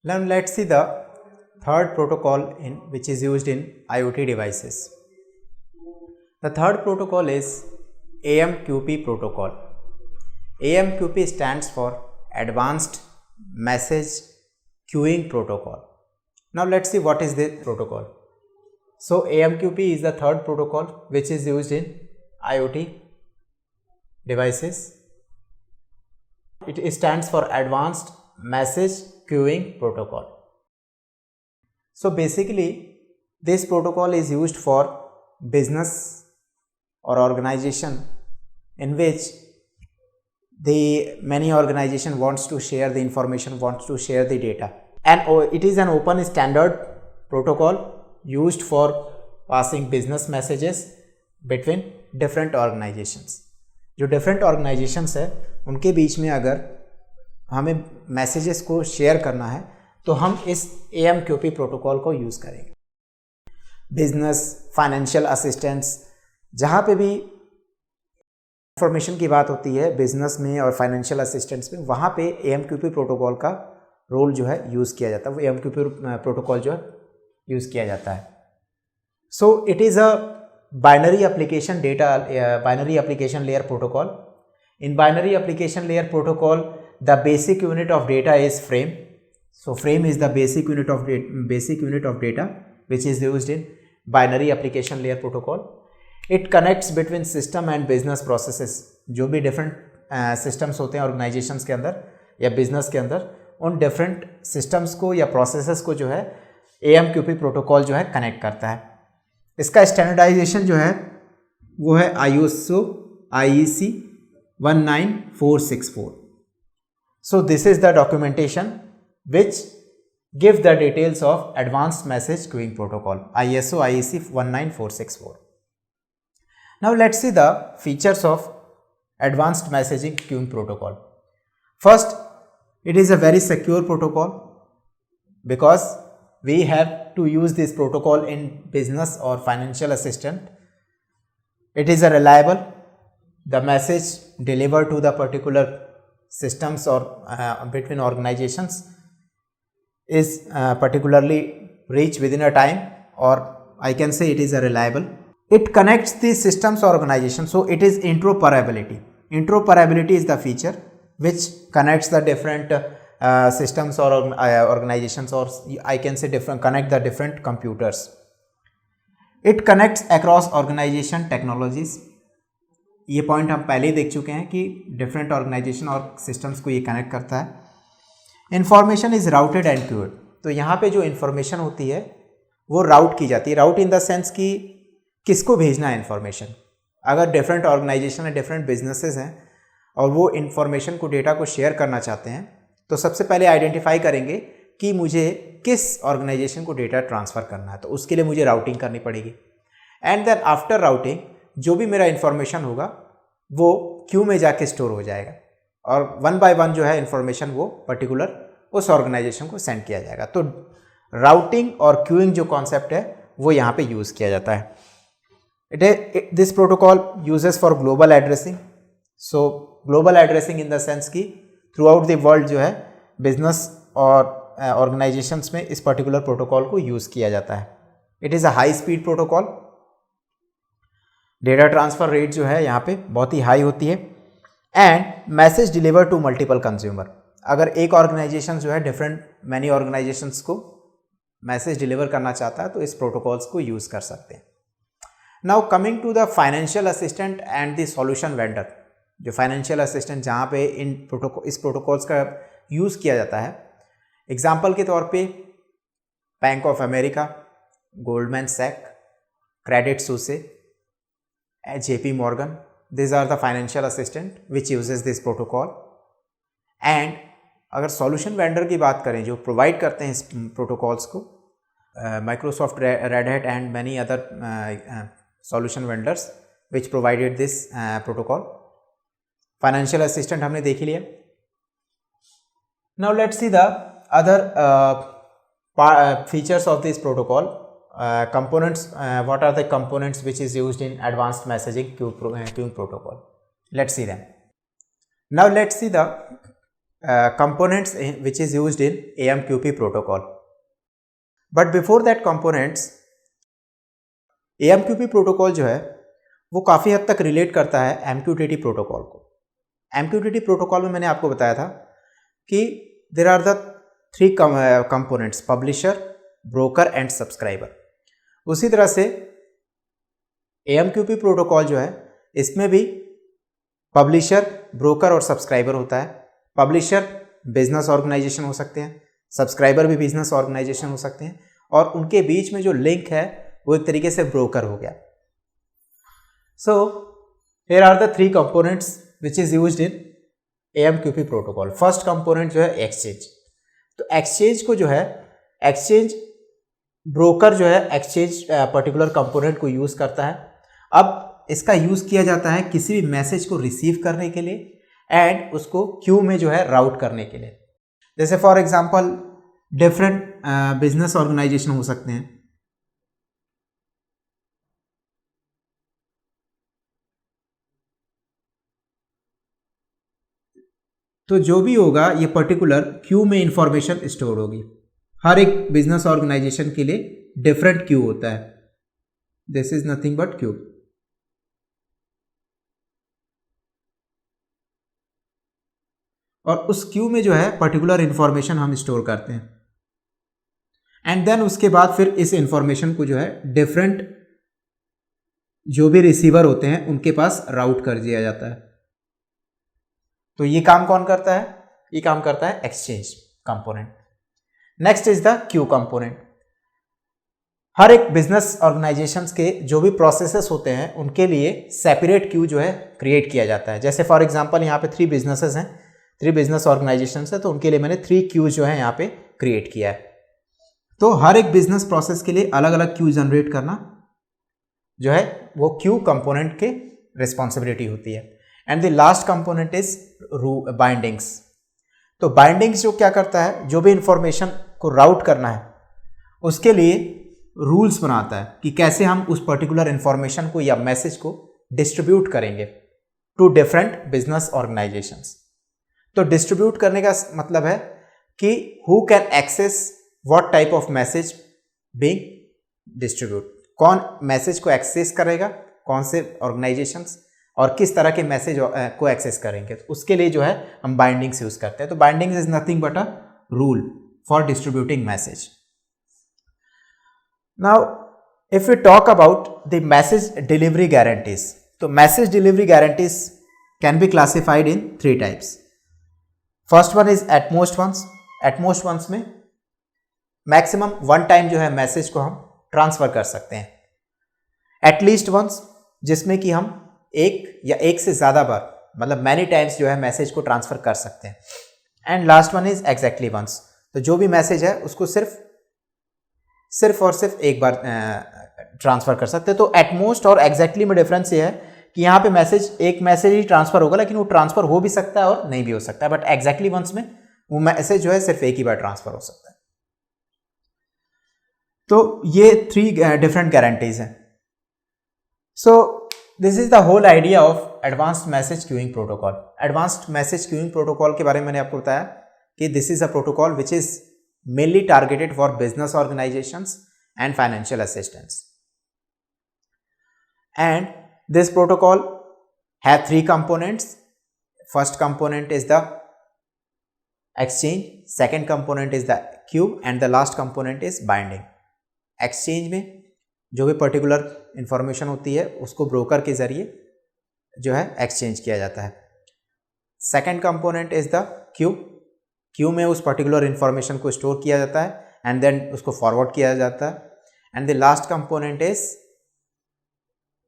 Now let's see the third protocol which is used in IoT devices. The third protocol is AMQP protocol. AMQP stands for Advanced Message Queuing Protocol. Now let's see what is this protocol. So AMQP is the third protocol which is used in IoT devices. It stands for Advanced Message Queuing Protocol. So basically this protocol is used for business or organization in which many organization wants to share the information, wants to share the data, and it is an open standard protocol used for passing business messages between different organizations. जो different organizations है उनके बीच में अगर हमें messages को share करना है तो हम इस AMQP प्रोटोकॉल को यूज़ करेंगे. बिजनेस, फाइनेंशियल असिस्टेंस, जहाँ पे भी इंफॉर्मेशन की बात होती है बिजनेस में और फाइनेंशियल असिस्टेंस में, वहाँ पे AMQP प्रोटोकॉल का रोल जो है यूज़ किया जाता है. वो AMQP प्रोटोकॉल जो है यूज़ किया जाता है. So it is a binary application binary application layer protocol. In binary application layer protocol the basic unit of data is frame. So frame is the basic unit of data which is used in binary application layer protocol. It connects between system and business processes. जो भी different systems होते हैं organizations के अंदर या business के अंदर, उन different systems को या processes को जो है AMQP प्रोटोकॉल जो है कनेक्ट करता है. इसका स्टैंडर्डाइजेशन जो है वो है ISO IEC 19464. So this is the documentation which give the details of Advanced Message Queuing Protocol, ISO IEC 19464. Now let's see the features of Advanced Messaging Queuing Protocol. First, it is a very secure protocol because we have to use this protocol in business or financial assistant. It is a reliable. The message delivered to the particular systems or between organizations is particularly reach within a time, or I can say it is a reliable. It connects the systems or organizations, so it is interoperability. Interoperability is the feature which connects the different systems or organizations, or I can say connect the different computers. It connects across organization technologies. ये point हम पहले ही देख चुके हैं कि different organisation और systems को ये कनेक्ट करता है. Information is routed and cured. तो यहाँ पे जो इन्फॉर्मेशन होती है वो राउट की जाती है. राउट इन द सेंस कि किसको भेजना है इन्फॉर्मेशन. अगर डिफरेंट ऑर्गेनाइजेशन है, डिफरेंट बिजनेसेस हैं और वो इन्फॉर्मेशन को, डेटा को शेयर करना चाहते हैं, तो सबसे पहले आइडेंटिफाई करेंगे कि मुझे किस ऑर्गेनाइजेशन को डेटा ट्रांसफ़र करना है. तो उसके लिए मुझे राउटिंग करनी पड़ेगी. एंड देन आफ्टर राउटिंग जो भी मेरा इन्फॉर्मेशन होगा वो क्यू में जाके स्टोर हो जाएगा और वन बाय वन जो है इन्फॉर्मेशन वो पर्टिकुलर उस ऑर्गेनाइजेशन को सेंड किया जाएगा. तो राउटिंग और क्यूइंग जो कॉन्सेप्ट है वो यहाँ पे यूज़ किया जाता है. This protocol uses for global addressing. So global addressing in the sense कि थ्रू आउट द वर्ल्ड जो है बिजनेस और ऑर्गेनाइजेशंस में इस पर्टिकुलर प्रोटोकॉल को यूज़ किया जाता है. It is a high speed protocol. Data transfer rate जो है यहाँ पे बहुत ही हाई होती है. And message deliver to multiple consumer. अगर एक ऑर्गेनाइजेशन जो है डिफरेंट मैनी ऑर्गेनाइजेशंस को मैसेज डिलीवर करना चाहता है तो इस प्रोटोकॉल्स को यूज़ कर सकते हैं. Now coming to the financial assistant and the solution vendor. जो फाइनेंशियल असिस्टेंट जहाँ पे इस प्रोटोकॉल्स का यूज़ किया जाता है, एग्जाम्पल के तौर पे Bank of America, Goldman Sachs, Credit Suisse, JP Morgan. These are the financial assistant which uses this protocol. And अगर solution vendor की बात करें जो प्रोवाइड करते हैं इस प्रोटोकॉल्स को, Microsoft, Red Hat and many other solution vendors which provided this protocol. Financial assistant हमने देख ही लिया. Now let's see the other features of this protocol. Components, what are the components which is used in advanced messaging queuing protocol? Let's see them. Now let's see the components which is used in AMQP protocol. But before that components, AMQP protocol जो है वो काफ़ी हद तक relate करता है MQTT protocol को. MQTT protocol में मैंने आपको बताया था कि there are the 3 components, publisher, broker and subscriber. उसी तरह से AMQP प्रोटोकॉल जो है इसमें भी पब्लिशर, ब्रोकर और सब्सक्राइबर होता है. पब्लिशर बिजनेस ऑर्गेनाइजेशन हो सकते हैं, सब्सक्राइबर भी बिजनेस ऑर्गेनाइजेशन हो सकते हैं, और उनके बीच में जो लिंक है वो एक तरीके से ब्रोकर हो गया. So here are the 3 components which is used in AMQP protocol. First component जो है एक्सचेंज. तो एक्सचेंज को जो है, एक्सचेंज ब्रोकर जो है एक्सचेंज पर्टिकुलर कंपोनेंट को यूज करता है. अब इसका यूज किया जाता है किसी भी मैसेज को रिसीव करने के लिए एंड उसको क्यू में जो है राउट करने के लिए. जैसे for example different business organization हो सकते हैं. तो जो भी होगा ये पर्टिकुलर क्यू में इंफॉर्मेशन स्टोर होगी. हर एक बिजनेस ऑर्गेनाइजेशन के लिए डिफरेंट क्यू होता है. This is nothing but Q. और उस क्यू में जो है पर्टिकुलर इंफॉर्मेशन हम स्टोर करते हैं एंड देन उसके बाद फिर इस इंफॉर्मेशन को जो है डिफरेंट जो भी रिसीवर होते हैं उनके पास राउट कर दिया जाता है. तो ये काम कौन करता है? ये काम करता है exchange component. Next is the queue component. हर एक बिजनेस ऑर्गेनाइजेशंस के जो भी प्रोसेसेस होते हैं उनके लिए सेपरेट क्यू जो है क्रिएट किया जाता है. जैसे फॉर एग्जांपल यहाँ पे 3 बिजनेसेस हैं, 3 बिजनेस ऑर्गेनाइजेशंस है, तो उनके लिए मैंने 3 क्यूज जो है यहाँ पे क्रिएट किया है. तो हर एक बिजनेस प्रोसेस के लिए अलग अलग क्यू जनरेट करना जो है वो क्यू कंपोनेंट के रिस्पॉन्सिबिलिटी होती है. And the last component is bindings. तो बाइंडिंग्स जो क्या करता है, जो भी इंफॉर्मेशन को राउट करना है उसके लिए रूल्स बनाता है कि कैसे हम उस पर्टिकुलर इंफॉर्मेशन को या मैसेज को डिस्ट्रीब्यूट करेंगे टू डिफरेंट बिजनेस ऑर्गेनाइजेशंस. तो डिस्ट्रीब्यूट करने का मतलब है कि who can access what type of message being distribute. कौन मैसेज को एक्सेस करेगा, कौन से ऑर्गेनाइजेशंस, और किस तरह के मैसेज को एक्सेस करेंगे. तो उसके लिए जो है हम बाइंडिंग्स यूज करते हैं. तो bindings is nothing but a rule for distributing message. Now if we talk about the message delivery guarantees. तो message delivery guarantees can be classified in 3 types. First one is at most once. At most once में maximum 1 time जो है message को हम transfer कर सकते हैं. At least once जिसमें कि हम एक या एक से ज्यादा बार, मतलब मैनी टाइम्स जो है मैसेज को ट्रांसफर कर सकते हैं. And last one is exactly once. तो जो भी मैसेज है उसको सिर्फ और सिर्फ एक बार ट्रांसफर कर सकते हैं. तो एटमोस्ट और एग्जैक्टली में डिफरेंस ये है कि यहाँ पे एक मैसेज ही ट्रांसफर होगा, लेकिन वो ट्रांसफर हो भी सकता है और नहीं भी हो सकता है. बट एग्जैक्टली वंस में वो मैसेज जो है सिर्फ एक ही बार ट्रांसफर हो सकता है. तो ये 3 डिफरेंट गारंटीज हैं. So this is the whole idea of advanced message queuing protocol. Advanced message queuing protocol के बारे में मैंने आपको बताया कि this is a protocol which is mainly targeted for business organizations and financial assistance. And this protocol have 3 components. First component is the exchange, second component is the queue and the last component is binding. exchange में जो भी particular information होती है उसको broker के जरिए जो है एक्सचेंज किया जाता है. Second component is the Q. Q में उस पर्टिकुलर इंफॉर्मेशन को स्टोर किया जाता है एंड देन उसको फॉरवर्ड किया जाता है. And the last component is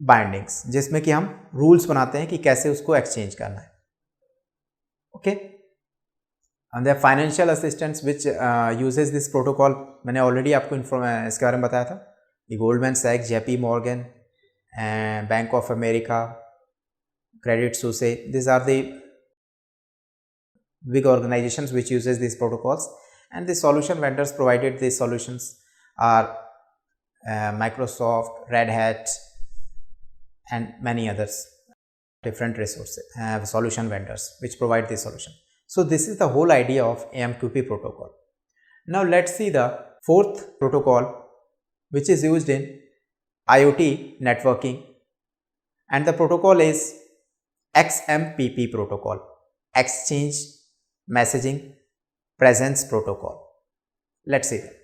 bindings, जिसमें कि हम रूल्स बनाते हैं कि कैसे उसको एक्सचेंज करना है. Okay. And the financial assistants which uses this protocol, मैंने ऑलरेडी आपको इसके बारे में बताया था. गोल्डमैन सैक्स, JP Morgan, Bank of America, Credit Suisse, these are the big organizations which uses these protocols. And the solution vendors provided these solutions are Microsoft, Red Hat and many others, different resources, solution vendors which provide this solution. So this is the whole idea of AMQP protocol. Now let's see the fourth protocol which is used in IoT networking, and the protocol is XMPP protocol, Exchange Messaging Presence Protocol. Let's see that.